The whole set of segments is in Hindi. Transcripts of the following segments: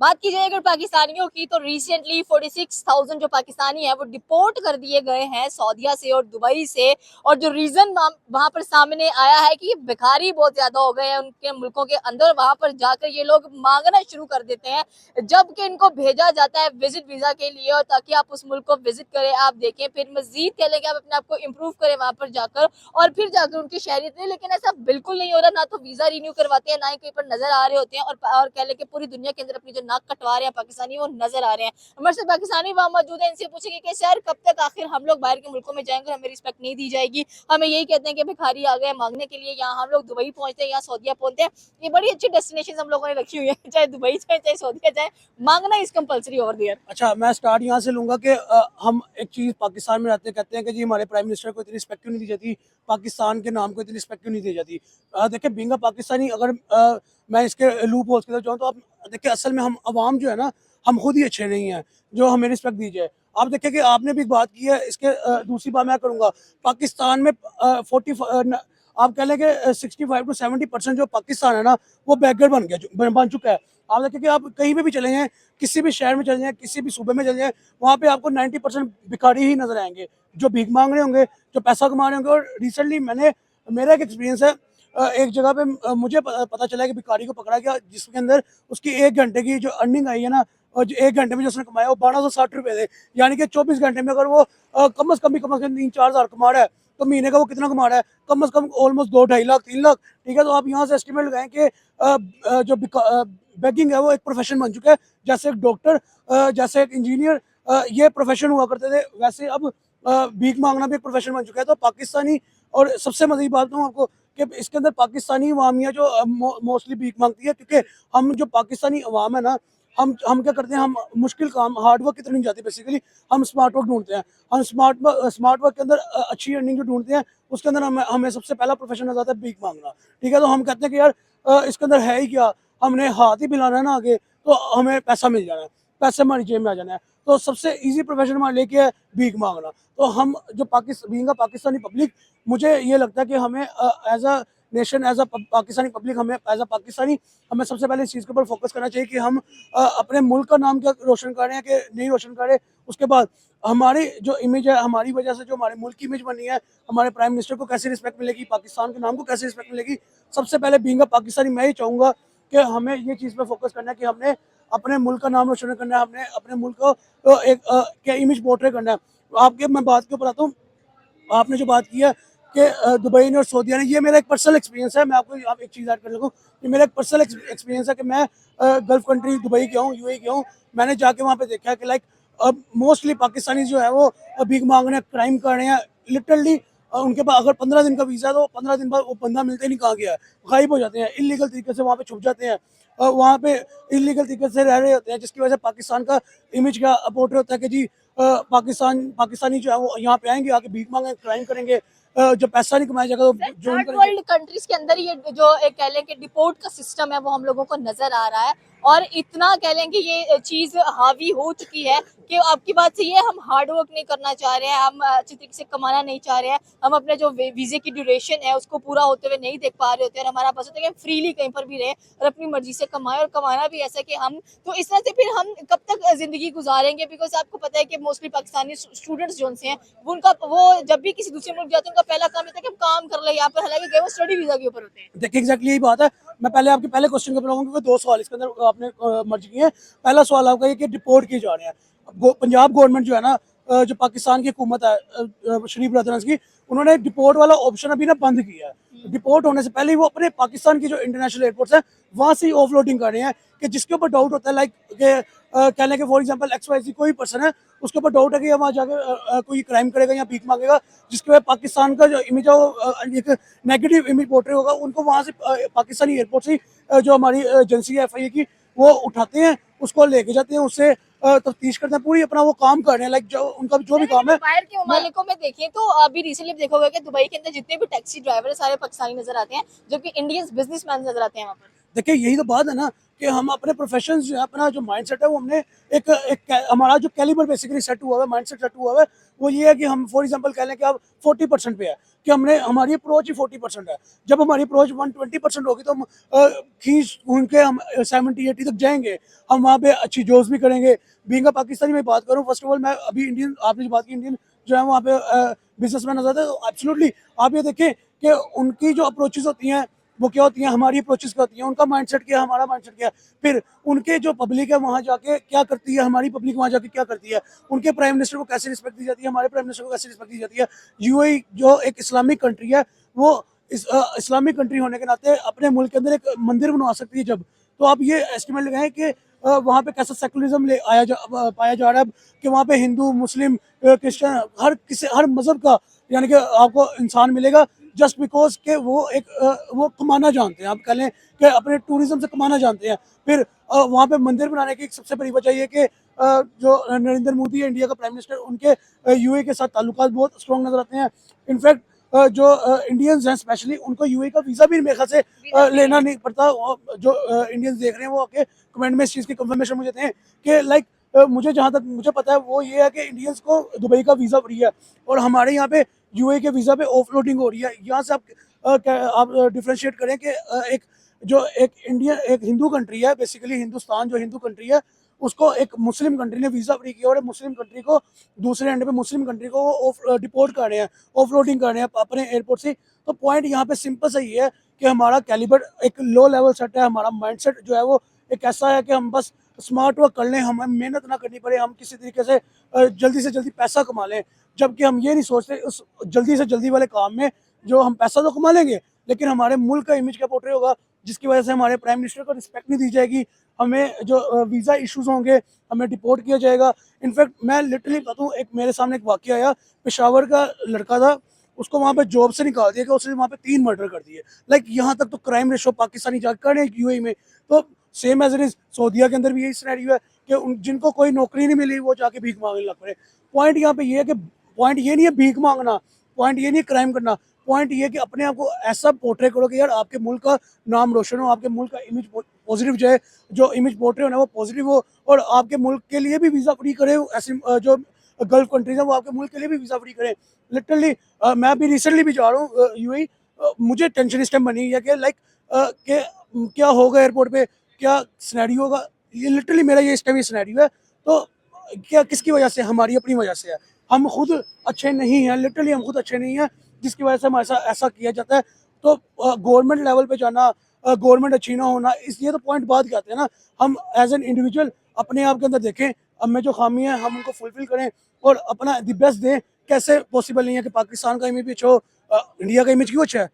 बात की जाए अगर पाकिस्तानियों की तो रिसेंटली 46,000 जो पाकिस्तानी है वो डिपोर्ट कर दिए गए हैं सऊदीया से और दुबई से। और जो रीजन वहां पर सामने आया है कि भिखारी बहुत ज्यादा हो गए हैं उनके मुल्कों के अंदर, वहां पर जाकर ये लोग मांगना शुरू कर देते हैं जबकि इनको भेजा जाता है विजिट वीजा के लिए और ताकि आप उस मुल्क को विजिट करें, आप देखें, फिर मजीद कह लें कि आप अपने आप को इम्प्रूव करें वहां पर जाकर और फिर जाकर उनकी शहरियत लें। लेकिन ऐसा बिल्कुल नहीं हो रहा, ना तो वीजा रिन्यू करवाते हैं, ना ही कहीं पर नजर आ रहे होते हैं और कह लें कि पूरी दुनिया के अंदर अपनी जो नाक कटवा रहे हैं पाकिस्तानी वो नजर आ रहे हैं। हमारे साथ पाकिस्तानी वहां मौजूद है, इनसे पूछेंगे कि सर कब तक आखिर हम लोग बाहर के मुल्कों में जाएंगे, हमें रिस्पेक्ट नहीं दी जाएगी, हमें यही कहते हैं कि भिखारी आ गए मांगने के लिए, यहाँ हम लोग दुबई पहुंचते हैं, यहाँ सऊदीया पहुंचते हैं। ये बड़ी अच्छी डेस्टिनेशन हम लोगों ने रखी हुई है, चाहे दुबई जाए चाहे सऊदीया जाए, मांगना इज कंपल्सरी ओवर देयर। अच्छा, मैं स्टार्ट यहाँ से लूंगा कि हम एक चीज़ पाकिस्तान में रहते कहते हैं कि जी हमारे प्राइम मिनिस्टर को इतनी रिस्पेक्ट क्यों नहीं दी जाती, पाकिस्तान के नाम को इतनी रिस्पेक्ट क्यों नहीं दी जाती। देखिए बीइंग अ पाकिस्तानी, अगर मैं इसके लूप होल्स की तरफ जाऊँ तो आप देखिए असल में हम आवाम जो है ना, हम खुद ही अच्छे नहीं हैं जो हमें रिस्पेक्ट दी जाए। आप देखिए कि आपने भी बात की है इसके, दूसरी बात मैं करूँगा, पाकिस्तान में 40 आप कह लें कि 65 to 70% जो पाकिस्तान है ना, वो बैकवर्ड बन चुका है। आप देखिए कि आप कहीं पे भी चले जाएँ, किसी भी शहर में चले जाएँ, किसी भी सूबे में चले जाएँ, वहाँ पे आपको 90% भिखारी ही नजर आएंगे, जो भीख मांग रहे होंगे, जो पैसा कमा रहे होंगे। और रिसेंटली मेरा एक एक्सपीरियंस है, एक जगह पे मुझे पता चला कि भिखारी को पकड़ा गया जिसके अंदर उसकी 1 घंटे की जो अर्निंग आई है ना, और जो 1 घंटे में जो उसने कमाया वो 1260 रुपये थे। यानी कि 24 घंटे में अगर वो कम से कम 3-4 हज़ार कमा रहा है, तो महीने का वो कितना कमा रहा है, कम से कम ऑलमोस्ट 2-2.5 लाख 3 लाख। ठीक है, तो आप यहाँ से एस्टिमेट लगाएं कि जो बेगिंग है वो एक प्रोफेशन बन चुका है। जैसे एक डॉक्टर, जैसे एक इंजीनियर, ये प्रोफेशन हुआ करते थे, वैसे अब भीख मांगना भी एक प्रोफेशन बन चुका है। तो पाकिस्तानी, और सबसे मज़े की बात बताऊँ आपको कि इसके अंदर पाकिस्तानी अवामिया जो मोस्टली भीख मांगती है, क्योंकि हम जो पाकिस्तानी अवाम है ना, हम क्या करते हैं, हम मुश्किल काम हार्ड वर्क की तरफ नहीं जाते। बेसिकली हम स्मार्ट वर्क ढूंढते हैं। हम स्मार्ट वर्क के अंदर अच्छी अर्निंग जो ढूंढते हैं, उसके अंदर हमें सबसे पहला प्रोफेशन आ जाता है भीख मांगना। ठीक है, तो हम कहते हैं कि यार इसके अंदर है ही क्या, हमने हाथ ही मिलाना है ना आगे, तो हमें पैसा मिल जाना है, पैसे हमारी जेब में आ जाना है। तो सबसे इजी प्रोफेशन हमारे लिए क्या है, भीख मांगना। तो हम जो बीइंग अ पाकिस्तानी पब्लिक, मुझे ये लगता है कि हमें as a nation, as a Pakistani public, हमें एज अ पाकिस्तानी, हमें सबसे पहले इस चीज़ के ऊपर फोकस करना चाहिए कि हम अपने मुल्क का नाम क्या रोशन कर रहे हैं कि नहीं रोशन कर रहे। उसके बाद हमारी जो इमेज है, हमारी वजह से जो हमारे मुल्क की इमेज बनी है, हमारे प्राइम मिनिस्टर को कैसे रिस्पेक्ट मिलेगी, पाकिस्तान के नाम को कैसे रिस्पेक्ट मिलेगी। सबसे पहले बीइंग अ पाकिस्तानी मैं ये चाहूँगा कि हमें ये चीज़ पे फोकस करना है कि हमने अपने मुल्क का नाम रोशन करना है, हमने अपने मुल्क को एक क्या इमेज पोर्ट्रे करना है। आपके मैं बात के ऊपर आता हूँ, आपने जो बात की है कि दुबई ने और सऊदीया ने, ये मेरा एक पर्सनल एक्सपीरियंस है। मैं आपको आप एक चीज़ ऐड कर लगूँ, ये मेरा एक पर्सनल एक्सपीरियंस है कि मैं गल्फ कंट्री दुबई गया हूँ, यूएई गया हूँ। मैंने जाके वहाँ पे देखा है कि लाइक मोस्टली पाकिस्तानी जो है वो भीख मांग रहे हैं, क्राइम कर रहे हैं लिटरली। उनके पास अगर 15 दिन का वीज़ा है तो 15 दिन बाद वो बंदा मिलते ही नहीं, कहाँ गया है, गायब हो जाते हैं, इलीगल तरीके से वहाँ पे छुप जाते हैं, वहाँ पे इलीगल तरीके से रह रहे होते हैं, जिसकी वजह से पाकिस्तान का इमेज का पोर्ट्रेट होता है कि जी पाकिस्तानी जो है वो यहाँ पे आएंगे, आके भीख मांगे, क्राइम करेंगे, जब पैसा नहीं कमाया जाएगा तो जो थर्ड करेंगे। वर्ल्ड कंट्रीज के अंदर ये जो एक कह लें कि डिपोर्ट का सिस्टम है वो हम लोगों को नजर आ रहा है और इतना कह लें कि ये चीज हावी हो चुकी है कि आपकी बात सही है, हम हार्ड वर्क नहीं करना चाह रहे हैं, हम अच्छी तरीके से कमाना नहीं चाह रहे हैं, हम अपने जो वीजे की ड्यूरेशन है उसको पूरा होते हुए नहीं देख पा रहे होते हैं। हमारा बस होता है कि फ्रीली कहीं पर भी रहे और अपनी मर्जी से कमाए और कमाना भी ऐसा कि हम, तो इस तरह से फिर हम कब तक जिंदगी गुजारेंगे। बिकॉज आपको पता है कि मोस्टली पाकिस्तानी स्टूडेंट्स जो हैं वो जब भी किसी दूसरे मुल्क जाते हैं उनका पहला काम होता है कि हम काम कर ले यहाँ पर, हालांकि गए वो स्टडी वीजा के ऊपर होते हैं। देखिए एग्जैक्टली यही बात है। मैं पहले आपके पहले क्वेश्चन के ऊपर आऊंगा, क्योंकि 2 सवाल इसके अंदर आपने मर्ज किए हैं। पहला सवाल आपका ये कि डिपोर्ट किए जा रहे हैं। पंजाब गवर्नमेंट जो है ना, जो पाकिस्तान की हुकूमत है, शरीफ ब्रदर्स की, उन्होंने डिपोर्ट वाला ऑप्शन अभी ना बंद किया है। डिपोर्ट होने से पहले ही वो अपने पाकिस्तान की जो इंटरनेशनल एयरपोर्ट्स हैं वहाँ से ही ऑफलोडिंग कर रहे हैं, कि जिसके ऊपर डाउट होता है लाइक कहने के फॉर एग्जांपल XYZ कोई पर्सन है, उसके ऊपर डाउट है कि वहाँ जाके कोई क्राइम करेगा या भीख मांगेगा, जिसके वजह पाकिस्तान का जो इमेज है वो एक नेगेटिव इमेज पोर्ट्रे होगा, उनको वहाँ से पाकिस्तानी एयरपोर्ट से जो हमारी एजेंसी है FIA की, वो उठाते हैं, उसको लेके जाते हैं, उससे तफ्तीश करते हैं, पूरी अपना वो काम कर रहे हैं, लाइक जो उनका जो भी काम है। बाहर के ममालिकों में देखें तो अभी रिसेंटली देखोगे कि दुबई के अंदर जितने भी टैक्सी ड्राइवर है सारे पाकिस्तानी नजर आते हैं, जबकि इंडियंस बिजनेसमैन नजर आते हैं वहाँ पर। देखिए यही तो बात है ना कि हम अपने प्रोफेशन जो है, अपना जो माइंडसेट है, वो हमने हमारा जो कैलिबर बेसिकली सेट हुआ है, माइंडसेट सेट हुआ है, वो ये है कि हम फॉर एग्जांपल कह लें कि आप 40% पे है, कि हमने हमारी अप्रोच ही 40% है। जब हमारी अप्रोच 120% होगी तो हम खींच घूम के हम 70-80 तक जाएंगे। हम वहाँ पे अच्छी जॉब्स भी करेंगे। बीइंग अ पाकिस्तानी मैं बात करूँ, फर्स्ट ऑफ ऑल मैं अभी इंडियन, आपने जो बात की इंडियन जो है वहाँ पे बिजनेसमैन नजर आते हैं, तो एब्सोल्युटली आप ये देखें कि उनकी जो अप्रोचेस होती हैं वो क्या होती हैं, हमारी अप्रोचेस क्या होती हैं, उनका माइंडसेट क्या है, हमारा माइंडसेट क्या है, फिर उनके जो पब्लिक है वहाँ जाके क्या करती है, हमारी पब्लिक वहाँ जाके क्या करती है, उनके प्राइम मिनिस्टर को कैसे रिस्पेक्ट दी जाती है, हमारे प्राइम मिनिस्टर को कैसे रिस्पेक्ट दी जाती है। यूएई जो एक इस्लामिक कंट्री है, वो इस्लामिक कंट्री होने के नाते अपने मुल्क के अंदर एक मंदिर बनवा सकती है जब, तो आप ये एस्टिमेट लगाएं कि वहाँ पे कैसा सेकुलरिज्म ले आया पाया जा रहा है, कि वहाँ पे हिंदू, मुस्लिम, क्रिश्चियन, हर मजहब का यानी कि आपको इंसान मिलेगा, जस्ट बिकॉज के वो वो कमाना जानते हैं, आप कह लें कि अपने टूरिज्म से कमाना जानते हैं। फिर वहाँ पे मंदिर बनाने की सबसे बड़ी वजह ये कि जो नरेंद्र मोदी है इंडिया का प्राइम मिनिस्टर, उनके यूए के साथ ताल्लुकात बहुत स्ट्रॉन्ग नजर आते हैं। इनफैक्ट जो इंडियंस हैं स्पेशली, उनको यूए का वीज़ा भी मेरे ख्याल से लेना नहीं पड़ता। जो इंडियंस देख रहे हैं वो आके कमेंट में इस चीज़ की कंफर्मेशन मुझे दें कि लाइक मुझे जहाँ तक मुझे पता है वो ये है कि इंडियंस को दुबई का वीज़ा फ्री है, और हमारे यहाँ पे यूए के वीज़ा पे ऑफलोडिंग हो रही है। यहाँ से आप डिफ्रेंशिएट करें कि एक हिंदू कंट्री है, बेसिकली हिंदुस्तान जो हिंदू कंट्री है, उसको एक मुस्लिम कंट्री ने वीज़ा फ्री किया, और मुस्लिम कंट्री को दूसरे एंड पे मुस्लिम कंट्री को वो डिपोर्ट कर रहे हैं, ऑफलोडिंग कर रहे हैं अपने एयरपोर्ट से। तो पॉइंट यहाँ पे सिंपल सा ये है कि हमारा कैलिबर एक लो लेवल सेट है, हमारा माइंडसेट जो है वो एक ऐसा है कि हम बस स्मार्ट वर्क कर लें, हमें मेहनत ना करनी पड़े, हम किसी तरीके से जल्दी से जल्दी पैसा कमा लें। जबकि हम ये नहीं सोचते उस जल्दी से जल्दी वाले काम में जो हम पैसा तो कमा लेंगे, लेकिन हमारे मुल्क का इमेज क्या पोर्ट्रे होगा, जिसकी वजह से हमारे प्राइम मिनिस्टर को रिस्पेक्ट नहीं दी जाएगी, हमें जो वीज़ा इश्यूज होंगे, हमें डिपोर्ट किया जाएगा। इनफैक्ट मैं लिटरली बताऊँ, एक मेरे सामने एक वाकया आया, पेशावर का लड़का था, उसको वहाँ पे जॉब से निकाल दिया कि उसने वहाँ पे 3 मर्डर कर दिए। लाइक यहाँ तक तो क्राइम रेशो पाकिस्तानी जाकर कर रहे हैं यूएई में, तो सेम एज इट इज सऊदीया के अंदर भी यही सिनेरियो है कि जिनको कोई नौकरी नहीं मिली वो जाके भीख मांगने लग पड़े। पॉइंट यहाँ पे ये है कि पॉइंट ये नहीं है भीख मांगना, पॉइंट ये नहीं है क्राइम करना, पॉइंट ये है कि अपने आप को ऐसा पोर्ट्रे करो कि यार आपके मुल्क का नाम रोशन हो, आपके मुल्क का इमेज पॉजिटिव जाए, जो इमेज पोर्ट्रे होना है वो पॉजिटिव हो, और आपके मुल्क के लिए भी वीज़ा फ्री करे। ऐसे जो गल्फ कंट्रीज है वो आपके मुल्क के लिए भी वीज़ा फ्री करें। लिटरली मैं अभी रिसेंटली भी जा रहा हूँ यूएई, मुझे टेंशन इस टाइम बनी है कि लाइक कि क्या होगा एयरपोर्ट पे, क्या सिनेरियो होगा। ये लिटरली मेरा ये इस टाइम ये सिनेरियो है। तो क्या किसकी वजह से, हमारी अपनी वजह से है। हम खुद अच्छे नहीं हैं, लिटरली हम खुद अच्छे नहीं हैं, जिसकी वजह से हमारे साथ ऐसा किया जाता है। तो गवर्नमेंट लेवल पे जाना, गवर्नमेंट अच्छी ना होना, इसलिए तो पॉइंट बात कहते हैं ना, हम एज एन इंडिविजुअल अपने आप के अंदर देखें, अब में जो खामी है हम उनको फुलफिल करें और अपना द बेस्ट दें। कैसे पॉसिबल नहीं है कि पाकिस्तान का इमेज भी अच्छा हो, इंडिया का इमेज क्यों अच्छा है।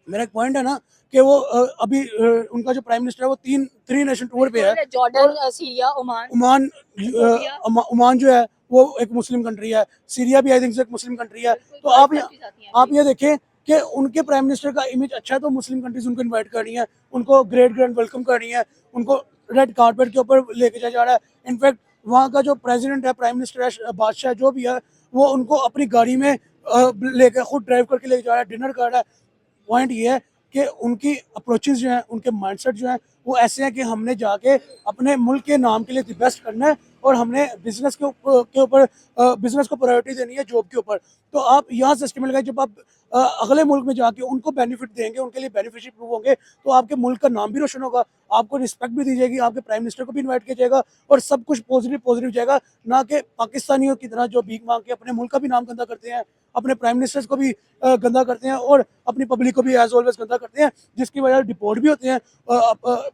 मेरा एक पॉइंट है ना कि वो अभी उनका जो प्राइम मिनिस्टर है वो थ्री नेशन टूर पे है। Jordan, Syria, Oman, Oman Ethiopia, Oman जो है वो एक मुस्लिम कंट्री है, सीरिया भी आई थिंक एक मुस्लिम कंट्री है। तो आप ये देखें कि उनके प्राइम मिनिस्टर का इमेज अच्छा है, तो मुस्लिम कंट्रीज उनको इनवाइट कर रही हैं, उनको ग्रेट ग्रैंड वेलकम कर रही हैं, उनको रेड कारपेट के ऊपर लेके जाया जा रहा है। इनफैक्ट वहाँ का जो प्रेसिडेंट है, प्राइम मिनिस्टर है, बादशाह जो भी है, वो उनको अपनी गाड़ी में लेकर खुद ड्राइव करके लेके जा रहा है, डिनर कर रहा है। पॉइंट ये है कि उनकी अप्रोचेस जो हैं, उनके माइंडसेट जो हैं वो ऐसे हैं कि हमने जाके अपने मुल्क के नाम के लिए द बेस्ट करना है, और हमने बिजनेस के ऊपर बिजनेस को प्रायोरिटी देनी है जॉब के ऊपर। तो आप यहाँ से एस्टिमेट लगाए, जब आप अगले मुल्क में जाके उनको बेनिफिट देंगे, उनके लिए बेनिफिशियल प्रूव होंगे, तो आपके मुल्क का नाम भी रोशन होगा, आपको रिस्पेक्ट भी दी जाएगी, आपके प्राइम मिनिस्टर को भी इन्वाइट किया जाएगा, और सब कुछ पॉजिटिव पॉजिटिव जाएगा। ना कि पाकिस्तानियों की तरह जो भीख मांग के अपने मुल्क का भी नाम गंदा करते हैं, अपने प्राइम मिनिस्टर्स को भी गंदा करते हैं, और अपनी पब्लिक को भी एज ऑलवेज गंदा करते हैं, जिसकी वजह से डिपोर्ट भी होते हैं।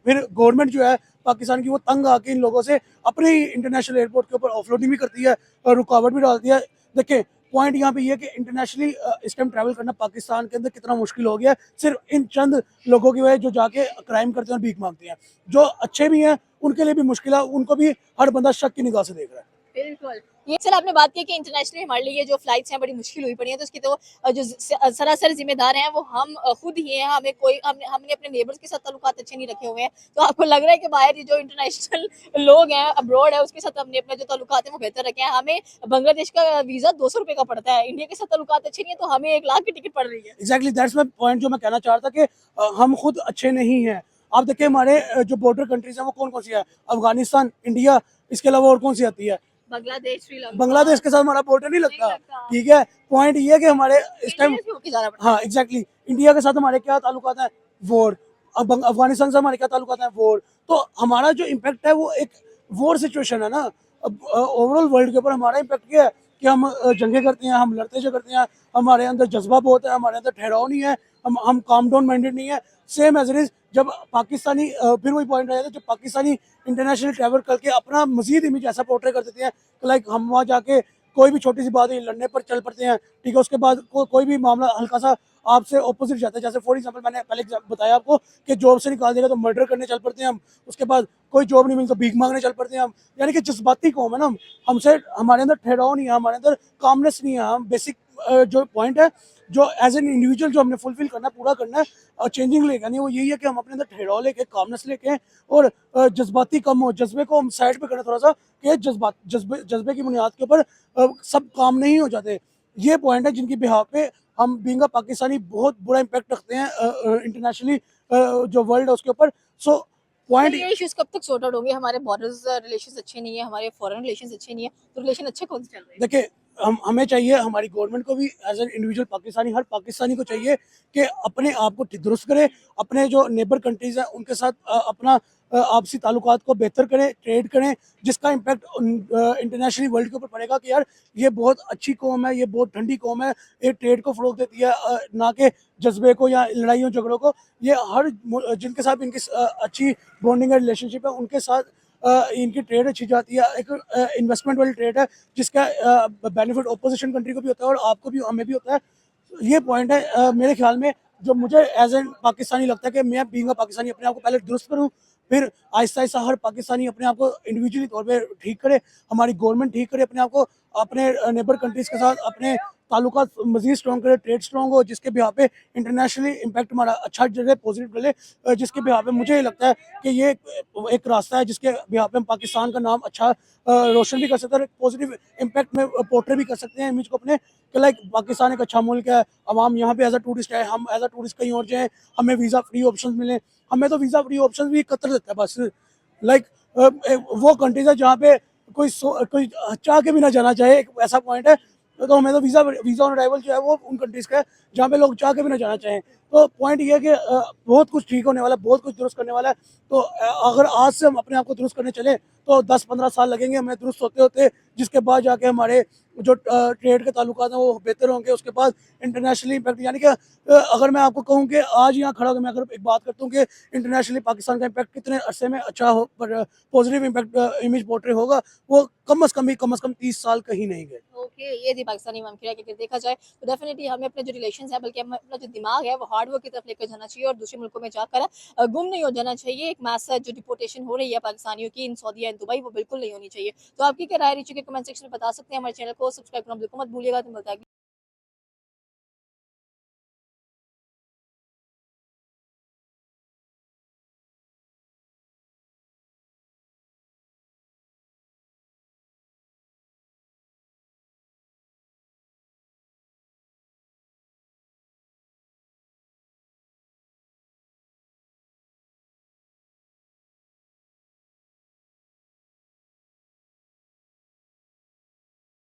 फिर गवर्नमेंट जो है पाकिस्तान की वो तंग आके इन लोगों से अपने इंटरनेशनल एयरपोर्ट के ऊपर ऑफलोडिंग भी करती है, रुकावट भी डालती है। देखिए पॉइंट यहाँ पे ये है कि इंटरनेशनली इस टाइम ट्रैवल करना पाकिस्तान के अंदर कितना मुश्किल हो गया है, सिर्फ इन चंद लोगों की वजह जो जाके क्राइम करते हैं और भीख मांगते हैं। जो अच्छे भी हैं उनके लिए भी मुश्किल है, उनको भी हर बंदा शक की निगाह से देख रहा है। बिल्कुल। ये चल आपने बात की कि इंटरनेशनली हमारे लिए ये जो फ्लाइट्स हैं बड़ी मुश्किल हुई पड़ी हैं, तो उसकी तो जो सरासर जिम्मेदार हैं वो हम खुद ही हैं। हमें कोई हमने अपने नेबर्स के साथ ताल्लुकात अच्छे नहीं रखे हुए हैं। तो आपको लग रहा है कि बाहर ये जो इंटरनेशनल लोग हैं, अब्रॉड है, उसके साथ हमने अपने जो ताल्लुकात हैं वो बेहतर रखे हैं। हमें बांग्लादेश का वीज़ा 200 रुपए का पड़ता है, इंडिया के साथ ताल्लुकात अच्छे नहीं है तो हमें 1 लाख की टिकट पड़ रही है। एग्जैक्टली दैट्स माई पॉइंट जो मैं कहना चाह रहा था कि हम खुद अच्छे नहीं हैं। आप देखिए हमारे जो बॉर्डर कंट्रीज हैं वो कौन कौन सी है, अफगानिस्तान, इंडिया, इसके अलावा और कौन सी आती है? बांग्लादेश, श्रीलंका, बांग्लादेश के साथ हमारा बॉर्डर नहीं नहीं लगता। लगता। ठीक है, पॉइंट ये है कि हमारे इस टाइम, इंडिया से होके जाना पड़ता हाँ एग्जैक्टली, इंडिया के साथ हमारे क्या ताल्लुकात हैं, वॉर। अब अफगानिस्तान से हमारे क्या ताल्लुकात हैं, वॉर। तो हमारा जो इम्पैक्ट है वो एक वॉर सिचुएशन है ना। अब ओवरऑल वर्ल्ड के ऊपर हमारा इम्पैक्ट क्या है कि हम जंगे करते हैं, हम लड़ते जो करते हैं, हमारे अंदर जज्बा बहुत है, हमारे अंदर ठहराव नहीं है, हम काम डाउन माइंडेड नहीं है। सेम एज इट इज जब पाकिस्तानी फिर वही पॉइंट आया था, जब पाकिस्तानी इंटरनेशनल ट्रैवल करके अपना मजीद इमेज ऐसा पोर्ट्रे कर देते हैं कि लाइक हम वहाँ जाके कोई भी छोटी सी बात हुई लड़ने पर चल पड़ते हैं। ठीक है, उसके बाद कोई भी मामला हल्का सा आपसे ऑपोजिट जाता है, जैसे फॉर एग्जांपल मैंने पहले बताया आपको कि जॉब से निकाल देगा तो मर्डर करने चल पड़ते हैं हम, उसके बाद कोई जॉब नहीं मिली तो भीख मांगने चल पड़ते हैं हम। यानी कि जज्बाती कौम है ना हम, हमसे हमारे अंदर ठहराव नहीं है, हमारे अंदर कामनेस नहीं है। हम बेसिक जो पॉइंट है जो एज एन इंडिविजुअल जो हमने फुलफिल करना है, पूरा करना है, और चेंजिंग लेके नहीं, वो यही है कि हम अपने अंदर ठहराव लेके, कामनेस लेके, और जज्बाती कम हो, जज्बे को हम साइड पे करें थोड़ा सा, कि जज्बे की बुनियाद के ऊपर सब काम नहीं हो जाते। ये पॉइंट है जिनकी बिहाफ पे हम बीइंग अ पाकिस्तानी बहुत बुरा इम्पैक्ट रखते हैं इंटरनेशनली जो वर्ल्ड है उसके ऊपर। सो पॉइंट ये इश्यूज कब तक सॉर्ट आउट होंगे? हमारे बॉर्डर्स रिलेशंस अच्छे नहीं है, हमारे फॉरेन रिलेशंस अच्छे नहीं है, तो रिलेशन अच्छे कौन से चल रहे हैं? देखिए, हमें चाहिए, हमारी गवर्नमेंट को भी एज एन इंडिविजुअल पाकिस्तानी, हर पाकिस्तानी को चाहिए कि अपने आप को दुरुस्त करे, अपने जो नेबर कंट्रीज हैं उनके साथ अपना आपसी ताल्लुकात को बेहतर करें, ट्रेड करें, जिसका इम्पैक्ट इंटरनेशनली वर्ल्ड के ऊपर पड़ेगा कि यार ये बहुत अच्छी कौम है, ये बहुत ठंडी कौम है, ये ट्रेड को फ़रोग देती है, ना कि जज्बे को या लड़ाइयों झगड़ों को। ये हर जिनके साथ इनकी अच्छी बॉन्डिंग है, रिलेशनशिप है, उनके साथ इनकी ट्रेड अच्छी जाती है। एक इन्वेस्टमेंट वाली ट्रेड है जिसका बेनिफिट अपोजिशन कंट्री को भी होता है और आपको भी, हमें भी होता है। ये पॉइंट है मेरे ख्याल में, जो मुझे एज एन पाकिस्तानी लगता है कि मैं बीइंग अ पाकिस्तानी अपने आप को पहले दुरुस्त करूँ, फिर आहिस्ता आहिस्ता हर पाकिस्तानी अपने आप को इंडिविजुअली तौर पे ठीक करे, हमारी गवर्नमेंट ठीक करे अपने आप को, अपने नेबर कंट्रीज के साथ अपने ताल्लुकात मजीद स्ट्रॉन्ग करे, ट्रेड स्ट्रॉन्ग हो, जिसके बिहाफ पे इंटरनेशनली इम्पैक्ट हमारा अच्छा चले, पॉजिटिव चले, जिसके बिहाफ पे मुझे ये लगता है कि ये एक रास्ता है जिसके बिहाफ पे हम पाकिस्तान का नाम अच्छा रोशन भी कर सकते हैं, पॉजिटिव इम्पैक्ट में पोर्ट्रे भी कर सकते हैं इमेज को अपने, कि लाइक पाकिस्तान एक अच्छा मुल्क है, अवाम यहाँ पे एज अ टूरिस्ट है, हम एज अ टूरिस्ट कहीं और जाएँ, हमें वीज़ा फ्री ऑप्शन मिले। हमें तो वीज़ा फ्री ऑप्शन भी कतर देता है बस। लाइक वो कंट्रीज है जहाँ पे कोई चाह के भी ना जाना चाहे, एक ऐसा पॉइंट है। तो हमें तो वीज़ा ऑन अराइवल जो है वो उन कंट्रीज़ का है जहाँ पे लोग चाह के भी ना जाना चाहें। तो पॉइंट ये है कि बहुत कुछ ठीक होने वाला है, बहुत कुछ दुरुस्त करने वाला है। तो अगर आज से हम अपने आप को दुरुस्त करने चले तो 10-15 साल लगेंगे हमें दुरुस्त होते होते, जिसके बाद जाके हमारे जो ट्रेड के ताल्लुकात हैं वो बेहतर होंगे। उसके बाद इंटरनेशनली इम्पैक्ट, यानी कि अगर मैं आपको कहूँ कि आज यहाँ खड़ा होकर मैं अगर एक बात करता हूँ कि इंटरनेशनली पाकिस्तान का इम्पैक्ट कितने अरसे में अच्छा हो, पर पॉजिटिव इम्पैक्ट इमेज पोर्ट्रे होगा, वो कम अज़ कम 30 साल कहीं नहीं गए। ओके, ये थी पाकिस्तानी ममखिरा कि अगर देखा जाए तो डेफिनेटली हमें अपने जो रिलेशंस है, बल्कि हमें अपना जो दिमाग है वो हार्ड वर्क की तरफ लेकर जाना चाहिए और दूसरे मुल्कों में जाकर गुम नहीं हो जाना चाहिए। एक मास जो डिपोर्टेशन हो रही है पाकिस्तानियों की इन सऊदी एंड दुबई, वो बिल्कुल नहीं होनी चाहिए। तो आपकी क्या राय नीचे के कमेंट सेक्शन में बता सकते हैं। हमारे चैनल को सब्सक्राइब करना बिल्कुल मत भूलिएगा। तो मिलता है